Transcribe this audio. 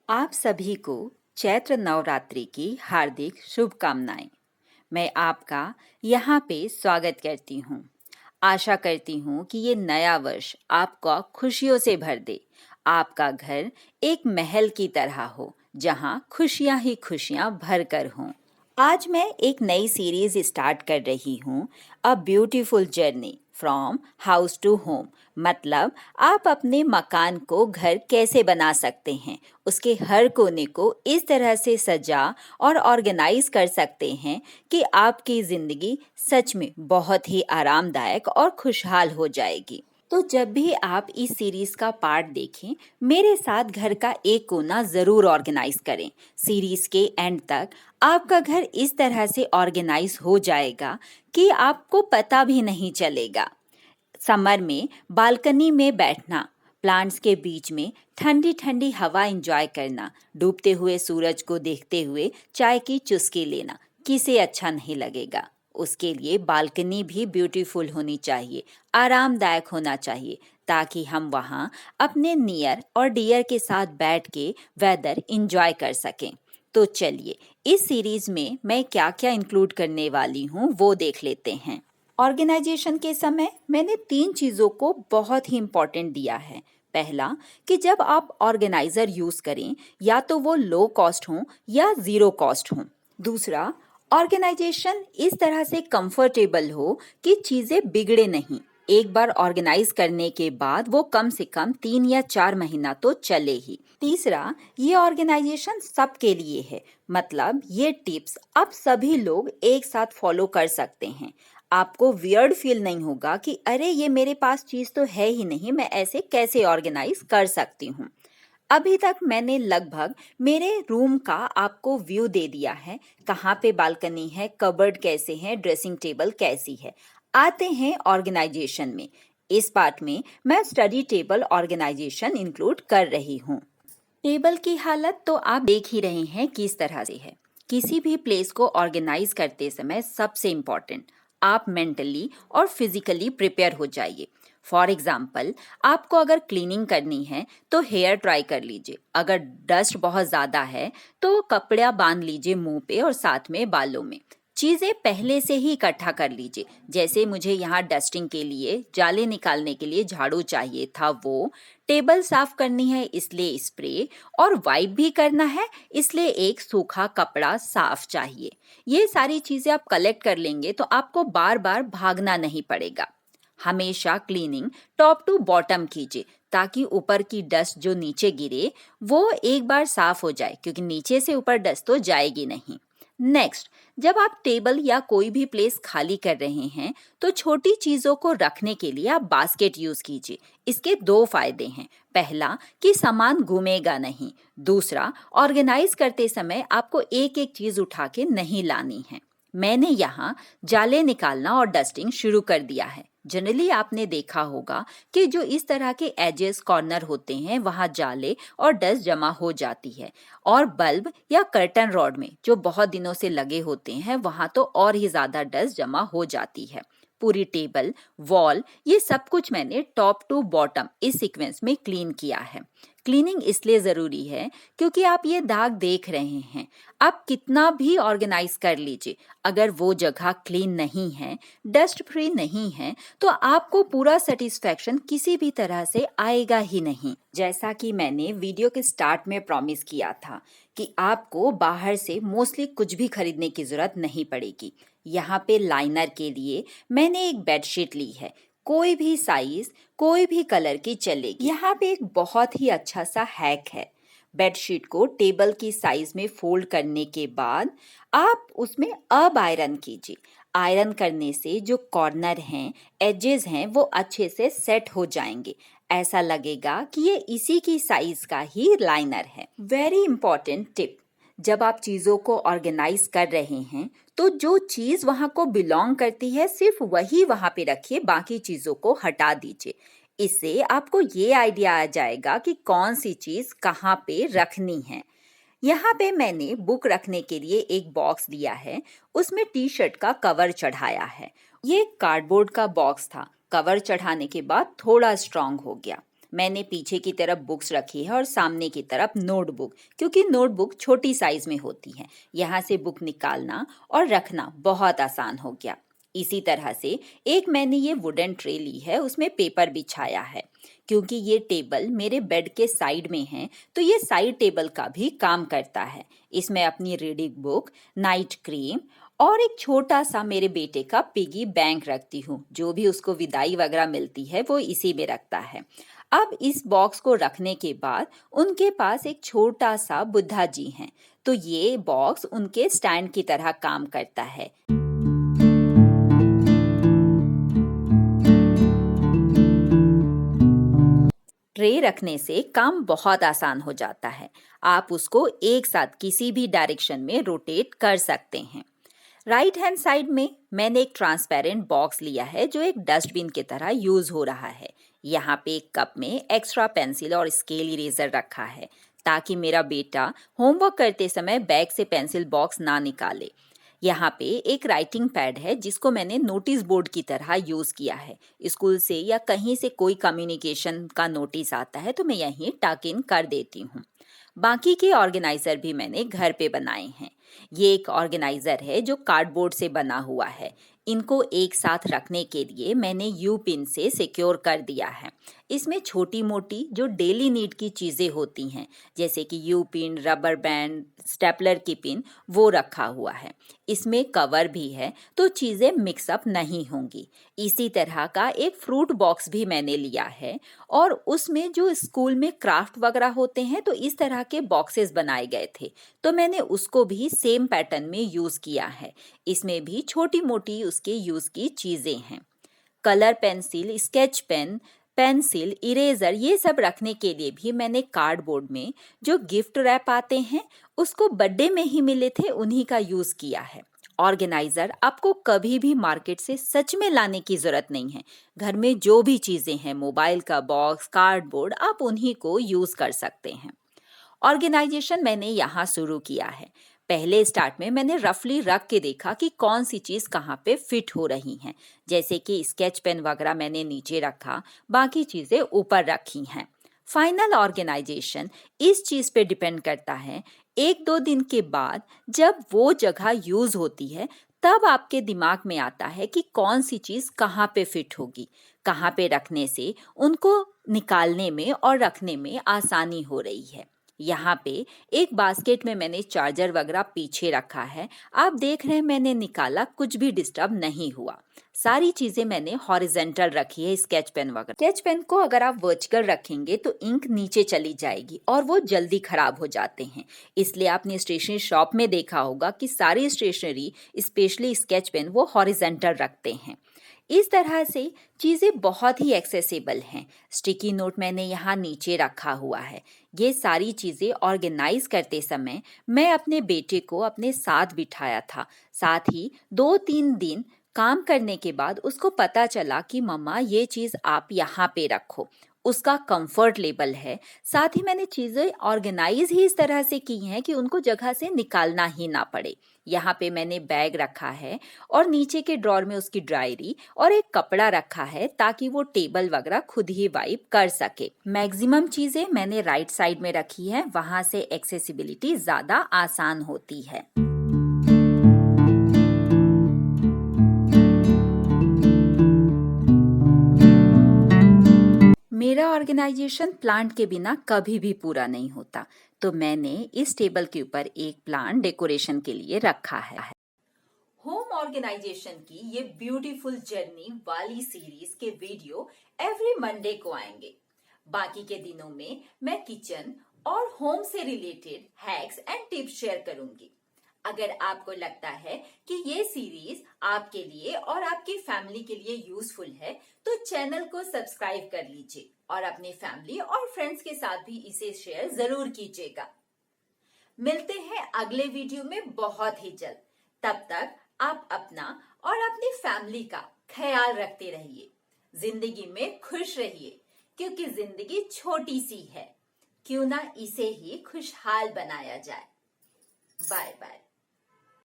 आप सभी को चैत्र नवरात्रि की हार्दिक शुभकामनाएं। मैं आपका यहाँ पे स्वागत करती हूँ। आशा करती हूँ कि ये नया वर्ष आपको खुशियों से भर दे। आपका घर एक महल की तरह हो जहाँ खुशियाँ ही खुशियाँ भर कर हों। आज मैं एक नई सीरीज स्टार्ट कर रही हूँ, a beautiful journey from house to home. मतलब आप अपने मकान को घर कैसे बना सकते हैं, उसके हर कोने को इस तरह से सजा और ऑर्गेनाइज कर सकते हैं कि आपकी ज़िंदगी सच में बहुत ही आरामदायक और खुशहाल हो जाएगी। तो जब भी आप इस सीरीज का पार्ट देखें, मेरे साथ घर का एक कोना जरूर ऑर्गेनाइज करें। सीरीज के एंड तक आपका घर इस तरह से ऑर्गेनाइज हो जाएगा कि आपको पता भी नहीं चलेगा। समर में बालकनी में बैठना, प्लांट्स के बीच में ठंडी ठंडी हवा एंजॉय करना, डूबते हुए सूरज को देखते हुए चाय की चुस्की लेना, किसे अच्छा नहीं लगेगा। उसके लिए बालकनी भी ब्यूटीफुल होनी चाहिए, आरामदायक होना चाहिए, ताकि हम वहाँ अपने नियर और डियर के साथ बैठ के वेदर एंजॉय कर सकें। तो चलिए, इस सीरीज में मैं क्या क्या इंक्लूड करने वाली हूँ वो देख लेते हैं। ऑर्गेनाइजेशन के समय मैंने 3 चीज़ों को बहुत ही इम्पोर्टेंट दिया है। पहला, कि जब आप ऑर्गेनाइजर यूज़ करें या तो वो लो कॉस्ट हो या ज़ीरो कॉस्ट हो। दूसरा, ऑर्गेनाइजेशन इस तरह से कंफर्टेबल हो कि चीज़ें बिगड़े नहीं। एक बार ऑर्गेनाइज करने के बाद वो कम से कम 3 या 4 महीना तो चले ही। तीसरा, ये ऑर्गेनाइजेशन सबके लिए है। मतलब ये टिप्स अब सभी लोग एक साथ फॉलो कर सकते हैं। आपको वियर्ड फील नहीं होगा कि अरे ये मेरे पास चीज़ तो है ही नहीं, मैं ऐसे कैसे ऑर्गेनाइज कर सकती हूँ। अभी तक मैंने लगभग मेरे रूम का आपको व्यू दे दिया है, कहाँ पे बालकनी है, कबर्ड कैसे है, ड्रेसिंग टेबल कैसी है। आते हैं ऑर्गेनाइजेशन में। इस पार्ट में मैं स्टडी टेबल ऑर्गेनाइजेशन इंक्लूड कर रही हूँ। टेबल की हालत तो आप देख ही रहे हैं किस तरह से है। किसी भी प्लेस को ऑर्गेनाइज करते समय सबसे इम्पोर्टेंट, आप मेंटली और फिजिकली प्रिपेयर हो जाइए। फॉर एग्जाम्पल, आपको अगर क्लीनिंग करनी है तो हेयर ट्राई कर लीजिए। अगर डस्ट बहुत ज़्यादा है तो कपड़ा बांध लीजिए मुंह पे और साथ में बालों में। चीज़ें पहले से ही इकट्ठा कर लीजिए। जैसे मुझे यहाँ डस्टिंग के लिए, जाले निकालने के लिए झाड़ू चाहिए था, वो टेबल साफ करनी है इसलिए स्प्रे, और वाइप भी करना है इसलिए एक सूखा कपड़ा साफ चाहिए। ये सारी चीज़ें आप कलेक्ट कर लेंगे तो आपको बार बार भागना नहीं पड़ेगा। हमेशा क्लीनिंग टॉप टू बॉटम कीजिए ताकि ऊपर की डस्ट जो नीचे गिरे वो एक बार साफ हो जाए, क्योंकि नीचे से ऊपर डस्ट तो जाएगी नहीं। नेक्स्ट, जब आप टेबल या कोई भी प्लेस खाली कर रहे हैं तो छोटी चीज़ों को रखने के लिए आप बास्केट यूज़ कीजिए। इसके 2 फायदे हैं। पहला, कि सामान घूमेगा नहीं। दूसरा, ऑर्गेनाइज करते समय आपको एक एक चीज़ उठा के नहीं लानी है। मैंने यहाँ जाले निकालना और डस्टिंग शुरू कर दिया है। जनरली आपने देखा होगा कि जो इस तरह के एजेस कॉर्नर होते हैं वहाँ जाले और डस्ट जमा हो जाती है, और बल्ब या कर्टन रॉड में जो बहुत दिनों से लगे होते हैं वहाँ तो और ही ज़्यादा डस्ट जमा हो जाती है। पूरी टेबल, वॉल, ये सब कुछ मैंने टॉप टू बॉटम इस सीक्वेंस में क्लीन किया है। क्लीनिंग इसलिए ज़रूरी है क्योंकि आप ये दाग देख रहे हैं। आप कितना भी ऑर्गेनाइज कर लीजिए, अगर वो जगह क्लीन नहीं है, डस्ट फ्री नहीं है, तो आपको पूरा सेटिस्फैक्शन किसी भी तरह से आएगा ही नहीं। जैसा कि मैंने वीडियो के स्टार्ट में प्रॉमिस किया था कि आपको बाहर से मोस्टली कुछ भी खरीदने की ज़रूरत नहीं पड़ेगी। यहाँ पे लाइनर के लिए मैंने एक बेडशीट ली है। कोई भी साइज, कोई भी कलर की चलेगी। यहाँ पे एक बहुत ही अच्छा सा हैक है। बेडशीट को टेबल की साइज में फोल्ड करने के बाद आप उसमें अब आयरन कीजिए। आयरन करने से जो कॉर्नर हैं, एजेस हैं, वो अच्छे से सेट हो जाएंगे। ऐसा लगेगा कि ये इसी की साइज का ही लाइनर है। वेरी इंपॉर्टेंट टिप, जब आप चीज़ों को ऑर्गेनाइज कर रहे हैं तो जो चीज़ वहाँ को बिलोंग करती है सिर्फ वही वहाँ पे रखिए, बाकी चीज़ों को हटा दीजिए। इससे आपको ये आइडिया आ जाएगा कि कौन सी चीज़ कहाँ पे रखनी है। यहाँ पे मैंने बुक रखने के लिए एक बॉक्स लिया है, उसमें टी शर्ट का कवर चढ़ाया है। ये कार्डबोर्ड का बॉक्स था, कवर चढ़ाने के बाद थोड़ा स्ट्रांग हो गया। मैंने पीछे की तरफ बुक्स रखी है और सामने की तरफ नोटबुक, क्योंकि नोटबुक छोटी साइज में होती है। यहाँ से बुक निकालना और रखना बहुत आसान हो गया। इसी तरह से एक मैंने ये वुडन ट्रे ली है, उसमें पेपर बिछाया है। क्योंकि ये टेबल मेरे बेड के साइड में है, तो ये साइड टेबल का भी काम करता है। इसमें अपनी रीडिंग बुक, नाइट क्रीम और एक छोटा सा मेरे बेटे का पिगी बैंक रखती हूँ। जो भी उसको विदाई वगैरह मिलती है वो इसी में रखता है। अब इस बॉक्स को रखने के बाद उनके पास एक छोटा सा बुद्धा जी हैं, तो ये बॉक्स उनके स्टैंड की तरह काम करता है। ट्रे रखने से काम बहुत आसान हो जाता है। आप उसको एक साथ किसी भी डायरेक्शन में रोटेट कर सकते हैं। राइट हैंड साइड में मैंने एक ट्रांसपेरेंट बॉक्स लिया है जो एक डस्टबिन की तरह यूज हो रहा है। यहाँ पे एक कप में एक्स्ट्रा पेंसिल और स्केल इरेजर रखा है, ताकि मेरा बेटा होमवर्क करते समय बैग से पेंसिल बॉक्स ना निकाले। यहाँ पे एक राइटिंग पैड है जिसको मैंने नोटिस बोर्ड की तरह यूज किया है। स्कूल से या कहीं से कोई कम्युनिकेशन का नोटिस आता है तो मैं यहीं टक इन कर देती हूँ। बाकी के ऑर्गेनाइजर भी मैंने घर पे बनाए हैं। ये एक ऑर्गेनाइजर है जो कार्डबोर्ड से बना हुआ है। इनको एक साथ रखने के लिए मैंने यू पिन से सिक्योर कर दिया है। इसमें छोटी मोटी जो डेली नीड की चीज़ें होती हैं, जैसे कि you pin, rubber band, stapler की पिन, वो रखा हुआ है। इसमें कवर भी है तो चीज़ें मिक्सअप नहीं होंगी। इसी तरह का एक फ्रूट बॉक्स भी मैंने लिया है और उसमें जो स्कूल में क्राफ्ट वगैरह होते हैं तो इस तरह के बॉक्सेस बनाए गए थे, तो मैंने उसको भी सेम पैटर्न में यूज़ किया है। इसमें भी छोटी मोटी उसके यूज़ की चीज़ें हैं। Colour pencil, sketch pen, pencil, eraser, ये सब रखने के लिए भी मैंने कार्डबोर्ड में जो गिफ्ट रैप आते हैं उसको बर्थडे में ही मिले थे उन्हीं का यूज़ किया है। ऑर्गेनाइजर आपको कभी भी मार्केट से सच में लाने की जरूरत नहीं है। घर में जो भी चीज़ें हैं, मोबाइल का बॉक्स, कार्डबोर्ड, आप उन्हीं को यूज़ कर सकते हैं। ऑर्गेनाइजेशन मैंने यहाँ शुरू किया है। पहले स्टार्ट में मैंने रफली रख के देखा कि कौन सी चीज़ कहाँ पे फिट हो रही हैं। जैसे कि स्केच पेन वगैरह मैंने नीचे रखा, बाकी चीज़ें ऊपर रखी हैं। फाइनल ऑर्गेनाइजेशन इस चीज़ पे डिपेंड करता है, एक दो दिन के बाद जब वो जगह यूज़ होती है तब आपके दिमाग में आता है कि कौन सी चीज़ कहाँ पे फिट होगी। कहाँ पे रखने से उनको निकालने में और रखने में आसानी हो रही है। यहाँ पे एक बास्केट में मैंने चार्जर वगैरह पीछे रखा है। आप देख रहे हैं मैंने निकाला, कुछ भी डिस्टर्ब नहीं हुआ। सारी चीजें मैंने हॉरिजेंटल रखी है। स्केच पेन वगैरह, स्केच पेन को अगर आप वर्टिकल रखेंगे तो इंक नीचे चली जाएगी और वो जल्दी खराब हो जाते हैं। इसलिए आपने स्टेशनरी शॉप में देखा होगा कि सारी स्टेशनरी, स्पेशली स्केच पेन, वो हॉरिजेंटल रखते हैं। इस तरह से चीज़ें बहुत ही एक्सेसिबल हैं। स्टिकी नोट मैंने यहाँ नीचे रखा हुआ है। ये सारी चीज़ें ऑर्गेनाइज करते समय मैं अपने बेटे को अपने साथ बिठाया था। साथ ही 2-3 दिन काम करने के बाद उसको पता चला कि मम्मा ये चीज़ आप यहाँ पे रखो, उसका कंफर्ट लेवल है। साथ ही मैंने चीज़ें ऑर्गेनाइज ही इस तरह से की हैं कि उनको जगह से निकालना ही ना पड़े। यहाँ पे मैंने बैग रखा है और नीचे के ड्रॉर में उसकी डायरी और एक कपड़ा रखा है ताकि वो टेबल वगैरह खुद ही वाइप कर सके। मैक्सिमम चीज़ें मैंने राइट साइड में रखी है, वहाँ से एक्सेसिबिलिटी ज़्यादा आसान होती है। मेरा ऑर्गेनाइजेशन प्लांट के बिना कभी भी पूरा नहीं होता, तो मैंने इस टेबल के ऊपर एक प्लांट डेकोरेशन के लिए रखा है। होम ऑर्गेनाइजेशन की ये ब्यूटीफुल जर्नी वाली सीरीज के वीडियो एवरी मंडे को आएंगे। बाकी के दिनों में मैं किचन और होम से related hacks and tips share करूंगी। अगर आपको लगता है कि ये सीरीज आपके लिए और आपकी फैमिली के लिए यूजफुल है तो चैनल को सब्सक्राइब कर लीजिए और अपने फैमिली और फ्रेंड्स के साथ भी इसे शेयर जरूर कीजिएगा। मिलते हैं अगले वीडियो में बहुत ही जल्द। तब तक आप अपना और अपनी फैमिली का ख्याल रखते रहिए। जिंदगी में खुश रहिए, क्योंकि जिंदगी छोटी सी है। क्यों ना इसे ही खुशहाल बनाया जाए। Bye bye.